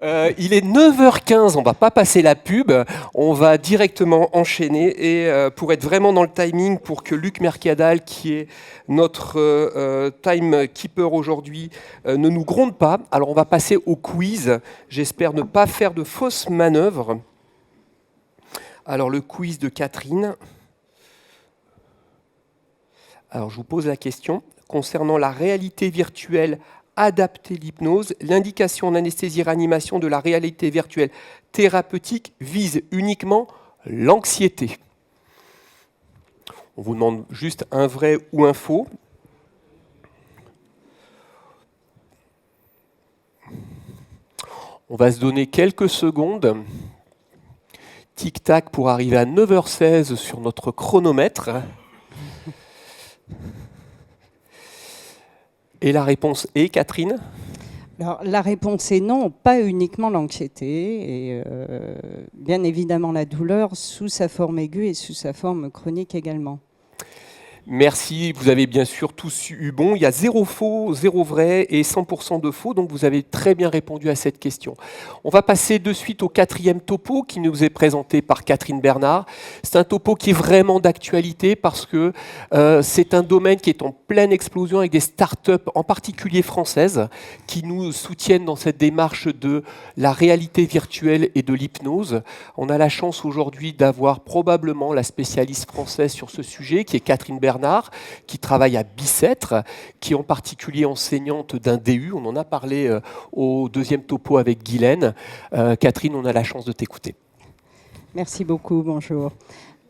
Il est 9h15, on ne va pas passer la pub, on va directement enchaîner et pour être vraiment dans le timing, pour que Luc Mercadal, qui est notre timekeeper aujourd'hui, ne nous gronde pas, alors on va passer au quiz. J'espère ne pas faire de fausses manœuvres. Alors le quiz de Catherine. Alors je vous pose la question concernant la réalité virtuelle adapter l'hypnose. L'indication en anesthésie-réanimation de la réalité virtuelle thérapeutique vise uniquement l'anxiété. On vous demande juste un vrai ou un faux. On va se donner quelques secondes. Tic-tac pour arriver à 9h16 sur notre chronomètre. Et la réponse est, Catherine ? Alors, la réponse est non, pas uniquement l'anxiété, et bien évidemment la douleur sous sa forme aiguë et sous sa forme chronique également. Merci, vous avez bien sûr tous eu bon. Il y a 0 faux, 0 vrai et 100% de faux, donc vous avez très bien répondu à cette question. On va passer de suite au 4e topo qui nous est présenté par Catherine Bernard. C'est un topo qui est vraiment d'actualité parce que c'est un domaine qui est en pleine explosion avec des startups, en particulier françaises, qui nous soutiennent dans cette démarche de la réalité virtuelle et de l'hypnose. On a la chance aujourd'hui d'avoir probablement la spécialiste française sur ce sujet, qui est Catherine Bernard, qui travaille à Bicêtre, qui est en particulier enseignante d'un DU. On en a parlé au 2e topo avec Guylaine. Catherine, on a la chance de t'écouter. Merci beaucoup, bonjour.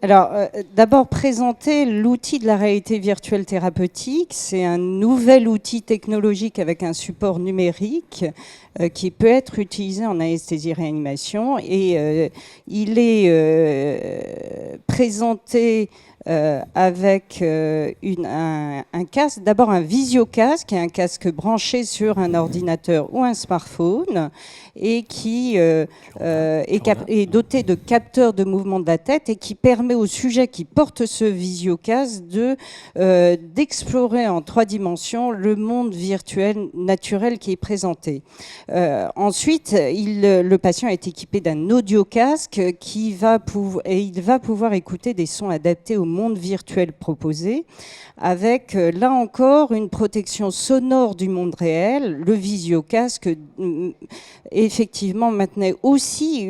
Alors, d'abord, présenter l'outil de la réalité virtuelle thérapeutique. C'est un nouvel outil technologique avec un support numérique qui peut être utilisé en anesthésie-réanimation. Et il est présenté avec un casque, d'abord un visiocasque, un casque branché sur un ordinateur ou un smartphone et qui est doté de capteurs de mouvement de la tête et qui permet au sujet qui porte ce visiocasque d'explorer en 3 dimensions le monde virtuel naturel qui est présenté. Ensuite, le patient est équipé d'un audiocasque il va pouvoir écouter des sons adaptés au monde virtuel proposé, avec là encore une protection sonore du monde réel. Le visiocasque effectivement maintenait aussi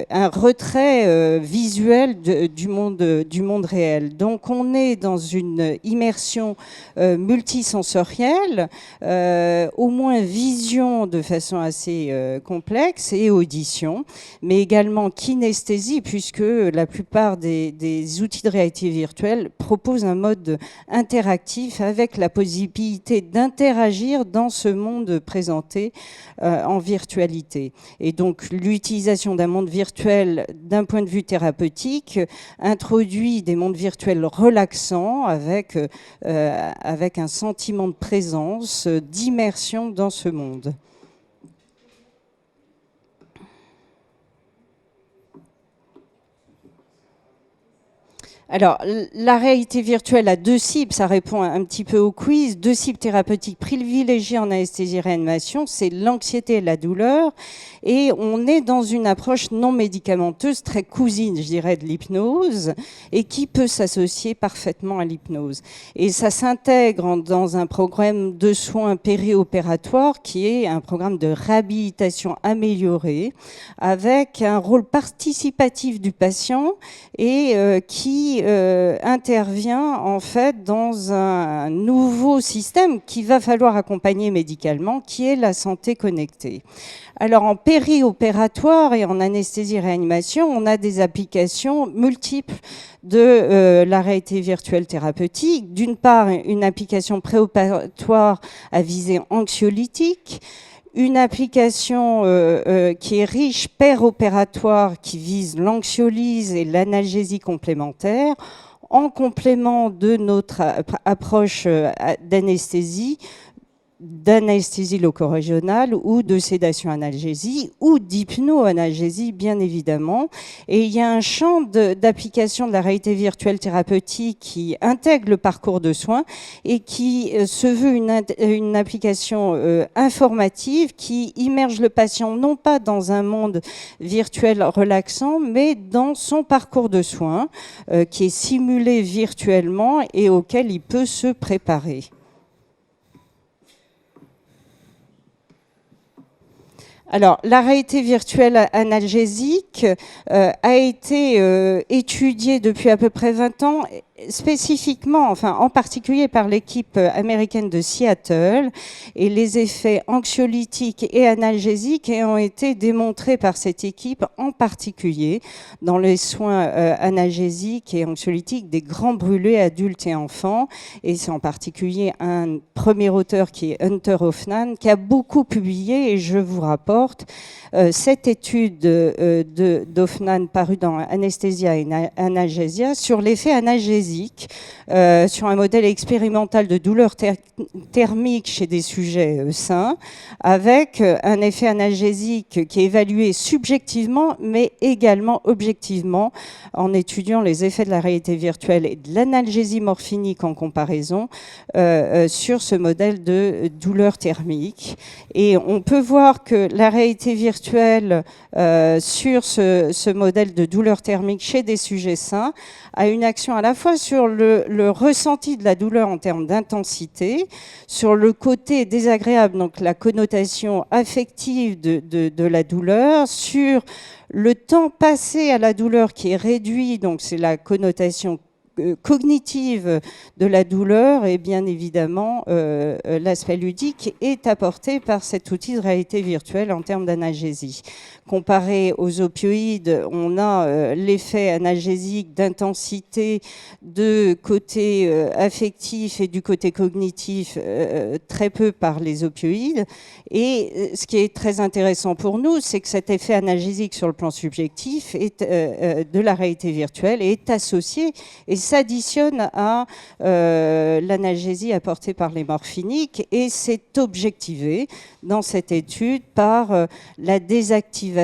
un retrait visuel du monde réel. Donc on est dans une immersion multisensorielle, au moins vision de façon assez complexe et audition, mais également kinesthésie, puisque la plupart des outils de réalité virtuelle proposent un mode interactif avec la possibilité d'interagir dans ce monde présenté en virtualité. Et donc l'utilisation d'un monde virtuel d'un point de vue thérapeutique introduit des mondes virtuels relaxants avec un sentiment de présence, d'immersion dans ce monde. Alors, la réalité virtuelle a 2 cibles, ça répond un petit peu au quiz. 2 cibles thérapeutiques privilégiées en anesthésie-réanimation, c'est l'anxiété et la douleur. Et on est dans une approche non médicamenteuse, très cousine, je dirais, de l'hypnose, et qui peut s'associer parfaitement à l'hypnose. Et ça s'intègre dans un programme de soins périopératoires qui est un programme de réhabilitation améliorée, avec un rôle participatif du patient et qui intervient en fait dans un nouveau système qu'il va falloir accompagner médicalement, qui est la santé connectée. Alors en périopératoire et en anesthésie-réanimation, on a des applications multiples de la réalité virtuelle thérapeutique. D'une part, une application préopératoire à visée anxiolytique, une application qui est riche péropératoire qui vise l'anxiolyse et l'analgésie complémentaire, en complément de notre approche d'anesthésie, d'anesthésie locorégionale ou de sédation analgésie ou d'hypno-analgésie, bien évidemment. Et il y a un champ d'application de la réalité virtuelle thérapeutique qui intègre le parcours de soins et qui se veut une application informative qui immerge le patient non pas dans un monde virtuel relaxant, mais dans son parcours de soins qui est simulé virtuellement et auquel il peut se préparer. Alors, la réalité virtuelle analgésique a été étudiée depuis à peu près 20 ans, spécifiquement, enfin en particulier par l'équipe américaine de Seattle, et les effets anxiolytiques et analgésiques ont été démontrés par cette équipe, en particulier dans les soins analgésiques et anxiolytiques des grands brûlés adultes et enfants. Et c'est en particulier un premier auteur qui est Hunter Hoffman, qui a beaucoup publié, et je vous rapporte cette étude d'Hoffman parue dans Anesthesia et Analgesia sur l'effet analgésique sur un modèle expérimental de douleur thermique chez des sujets sains, avec un effet analgésique qui est évalué subjectivement, mais également objectivement, en étudiant les effets de la réalité virtuelle et de l'analgésie morphinique en comparaison sur ce modèle de douleur thermique. Et on peut voir que la réalité virtuelle sur ce modèle de douleur thermique chez des sujets sains a une action à la fois sur le ressenti de la douleur en termes d'intensité, sur le côté désagréable, donc la connotation affective de la douleur, sur le temps passé à la douleur qui est réduit, donc c'est la connotation cognitive de la douleur, et bien évidemment l'aspect ludique est apporté par cet outil de réalité virtuelle en termes d'analgésie. Comparé aux opioïdes, on a l'effet analgésique d'intensité de côté affectif et du côté cognitif très peu par les opioïdes. Et ce qui est très intéressant pour nous, c'est que cet effet analgésique sur le plan subjectif de la réalité virtuelle est associé et s'additionne à l'analgésie apportée par les morphiniques, et c'est objectivé dans cette étude par la désactivation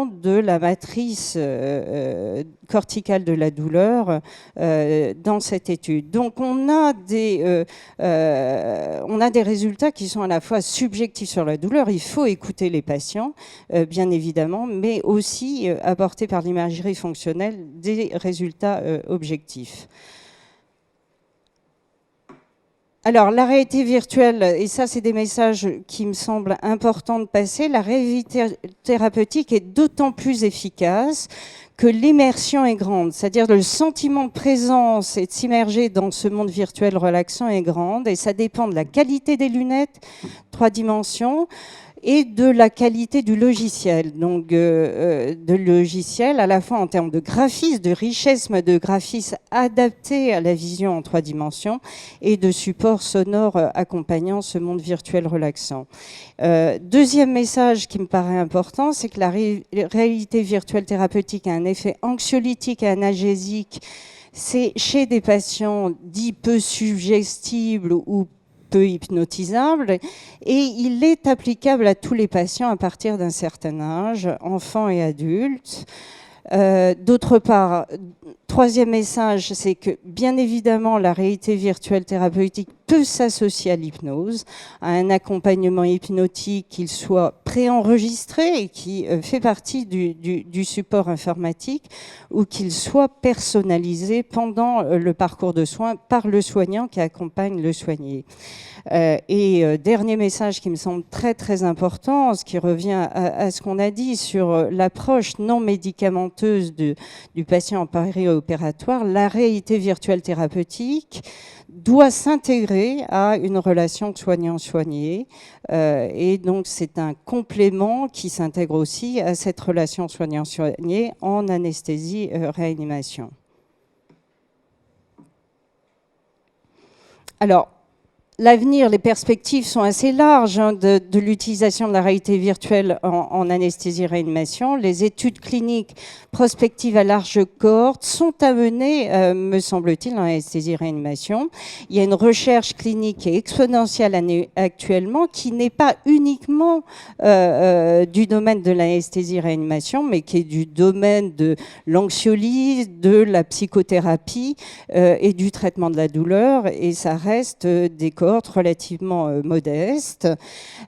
de la matrice corticale de la douleur dans cette étude. Donc on a des résultats qui sont à la fois subjectifs sur la douleur, il faut écouter les patients bien évidemment, mais aussi apportés par l'imagerie fonctionnelle des résultats objectifs. Alors, la réalité virtuelle, et ça, c'est des messages qui me semblent importants de passer, la réalité thérapeutique est d'autant plus efficace que l'immersion est grande, c'est-à-dire le sentiment de présence et de s'immerger dans ce monde virtuel relaxant est grande, et ça dépend de la qualité des lunettes, 3 dimensions, et de la qualité du logiciel. Donc, de logiciel à la fois en termes de graphisme, de richesse de graphisme adapté à la vision en 3 dimensions et de support sonore accompagnant ce monde virtuel relaxant. Deuxième message qui me paraît important, c'est que la réalité virtuelle thérapeutique a un effet anxiolytique et analgésique. C'est chez des patients dits peu suggestibles ou peu hypnotisable, et il est applicable à tous les patients à partir d'un certain âge, enfants et adultes. D'autre part, troisième message, c'est que bien évidemment la réalité virtuelle thérapeutique peut s'associer à l'hypnose, à un accompagnement hypnotique, qu'il soit préenregistré et qui fait partie du support informatique, ou qu'il soit personnalisé pendant le parcours de soins par le soignant qui accompagne le soigné. Et dernier message qui me semble très très important, ce qui revient à ce qu'on a dit sur l'approche non médicamenteuse du patient en périopératoire, la réalité virtuelle thérapeutique doit s'intégrer à une relation soignant-soigné, et donc c'est un complément qui s'intègre aussi à cette relation soignant-soigné en anesthésie-réanimation. Alors, l'avenir, les perspectives sont assez larges de l'utilisation de la réalité virtuelle en anesthésie-réanimation. Les études cliniques prospectives à large cohorte sont à mener, me semble-t-il, en anesthésie-réanimation. Il y a une recherche clinique qui est exponentielle actuellement, qui n'est pas uniquement du domaine de l'anesthésie-réanimation, mais qui est du domaine de l'anxiolyse, de la psychothérapie et du traitement de la douleur. Et ça reste des cohortes relativement modestes.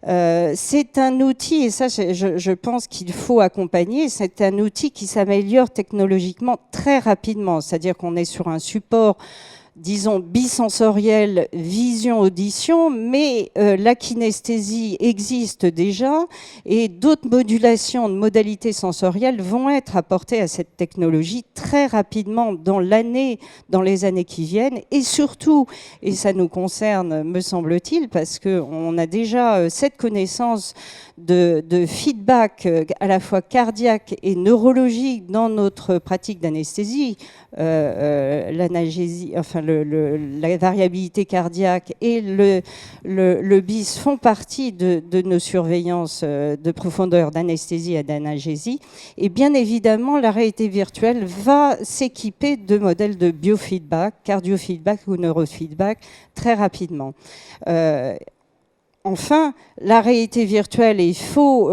C'est un outil, et ça je pense qu'il faut accompagner, c'est un outil qui s'améliore technologiquement très rapidement, c'est-à-dire qu'on est sur un support, disons, bisensoriel, vision-audition, mais la kinesthésie existe déjà et d'autres modulations de modalités sensorielles vont être apportées à cette technologie très rapidement dans les années qui viennent, et surtout, et ça nous concerne, me semble-t-il, parce qu'on a déjà cette connaissance de feedback à la fois cardiaque et neurologique dans notre pratique d'anesthésie, l'analgésie, enfin la variabilité cardiaque et le BIS font partie de nos surveillances de profondeur d'anesthésie et d'analgésie. Et bien évidemment, la réalité virtuelle va s'équiper de modèles de biofeedback, cardiofeedback ou neurofeedback très rapidement. Enfin, la réalité virtuelle, et il faut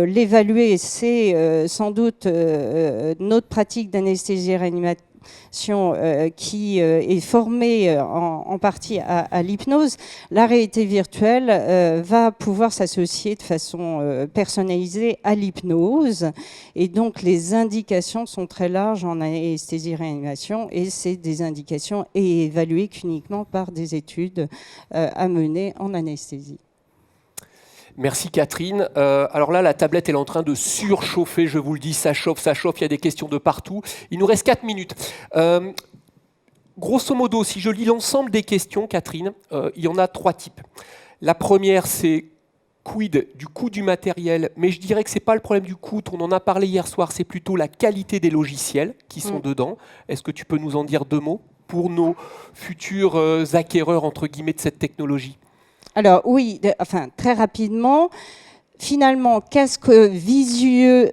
l'évaluer, c'est sans doute notre pratique d'anesthésie-réanimation qui est formée en partie à l'hypnose. La réalité virtuelle va pouvoir s'associer de façon personnalisée à l'hypnose, et donc les indications sont très larges en anesthésie-réanimation, et c'est des indications évaluées qu'uniquement par des études à mener en anesthésie. Merci Catherine. Alors là, la tablette est en train de surchauffer, je vous le dis, ça chauffe, il y a des questions de partout. Il nous reste 4 minutes. Grosso modo, si je lis l'ensemble des questions, Catherine, il y en a 3 types. La première, c'est quid du coût du matériel, mais je dirais que ce n'est pas le problème du coût, on en a parlé hier soir, c'est plutôt la qualité des logiciels qui sont dedans. Est-ce que tu peux nous en dire 2 mots pour nos futurs acquéreurs, entre guillemets, de cette technologie ? Alors oui, très rapidement, finalement, casque visuel,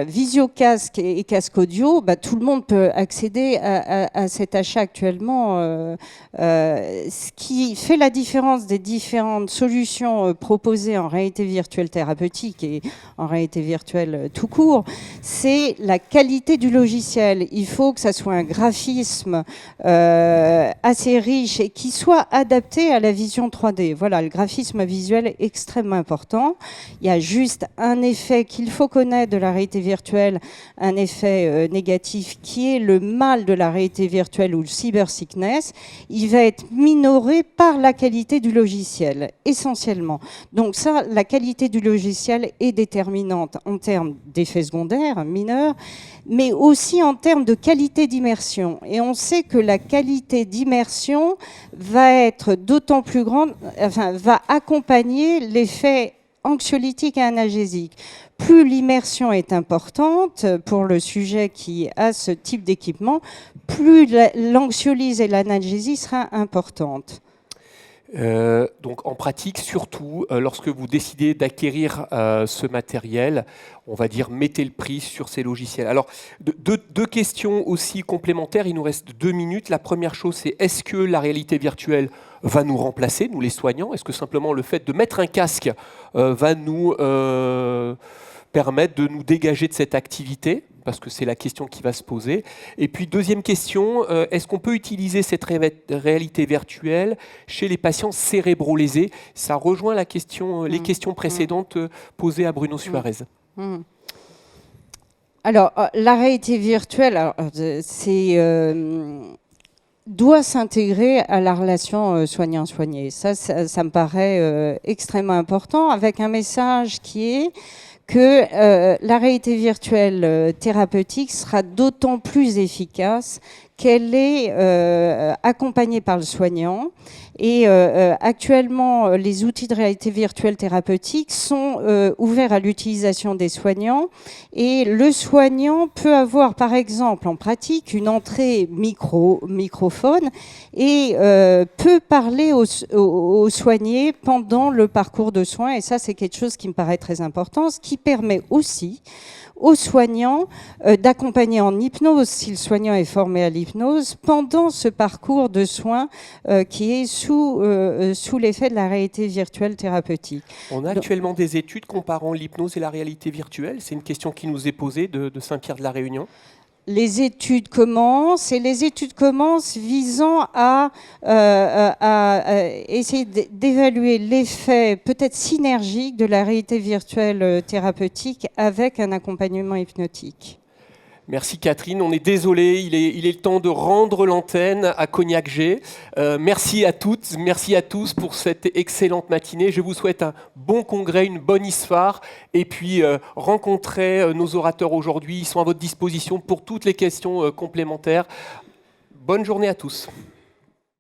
visio-casque et casque audio, tout le monde peut accéder à cet achat actuellement. Ce qui fait la différence des différentes solutions proposées en réalité virtuelle thérapeutique et en réalité virtuelle tout court, c'est la qualité du logiciel. Il faut que ça soit un graphisme assez riche et qui soit adapté à la vision 3D. Voilà, le graphisme visuel est extrêmement important. Il y a juste un effet qu'il faut connaître de la réalité virtuelle, un effet négatif qui est le mal de la réalité virtuelle ou le cyber sickness. Il va être minoré par la qualité du logiciel, essentiellement. Donc ça, la qualité du logiciel est déterminante en termes d'effets secondaires mineurs, mais aussi en termes de qualité d'immersion. Et on sait que la qualité d'immersion va être d'autant plus grande, va accompagner l'effet anxiolytique et analgésique. Plus l'immersion est importante pour le sujet qui a ce type d'équipement, plus l'anxiolyse et l'analgésie sera importante. Donc en pratique, surtout, lorsque vous décidez d'acquérir ce matériel, on va dire, mettez le prix sur ces logiciels. Alors, deux questions aussi complémentaires, il nous reste 2 minutes. La première chose, c'est est-ce que la réalité virtuelle va nous remplacer, nous les soignants ? Est-ce que simplement le fait de mettre un casque va nous permettre de nous dégager de cette activité ? Parce que c'est la question qui va se poser. Et puis, deuxième question, est-ce qu'on peut utiliser cette réalité virtuelle chez les patients cérébro-lésés ? Ça rejoint la question, les questions précédentes posées à Bruno Suarez. Alors, la réalité virtuelle, doit s'intégrer à la relation soignant-soigné. Ça me paraît extrêmement important, avec un message qui est que la réalité virtuelle thérapeutique sera d'autant plus efficace qu'elle est accompagnée par le soignant. Et actuellement, les outils de réalité virtuelle thérapeutique sont ouverts à l'utilisation des soignants. Et le soignant peut avoir, par exemple, en pratique, une entrée microphone et peut parler aux soignés pendant le parcours de soins. Et ça, c'est quelque chose qui me paraît très important, ce qui permet aussi aux soignants d'accompagner en hypnose, si le soignant est formé à l'hypnose, pendant ce parcours de soins qui est sous l'effet de la réalité virtuelle thérapeutique. On a actuellement des études comparant l'hypnose et la réalité virtuelle. C'est une question qui nous est posée de Saint-Pierre-de-la-Réunion. Les études commencent visant à essayer d'évaluer l'effet peut-être synergique de la réalité virtuelle thérapeutique avec un accompagnement hypnotique. Merci Catherine, on est désolé, il est le temps de rendre l'antenne à Cognac G. Merci à toutes, merci à tous pour cette excellente matinée. Je vous souhaite un bon congrès, une bonne ISFAR et puis rencontrez nos orateurs aujourd'hui. Ils sont à votre disposition pour toutes les questions complémentaires. Bonne journée à tous.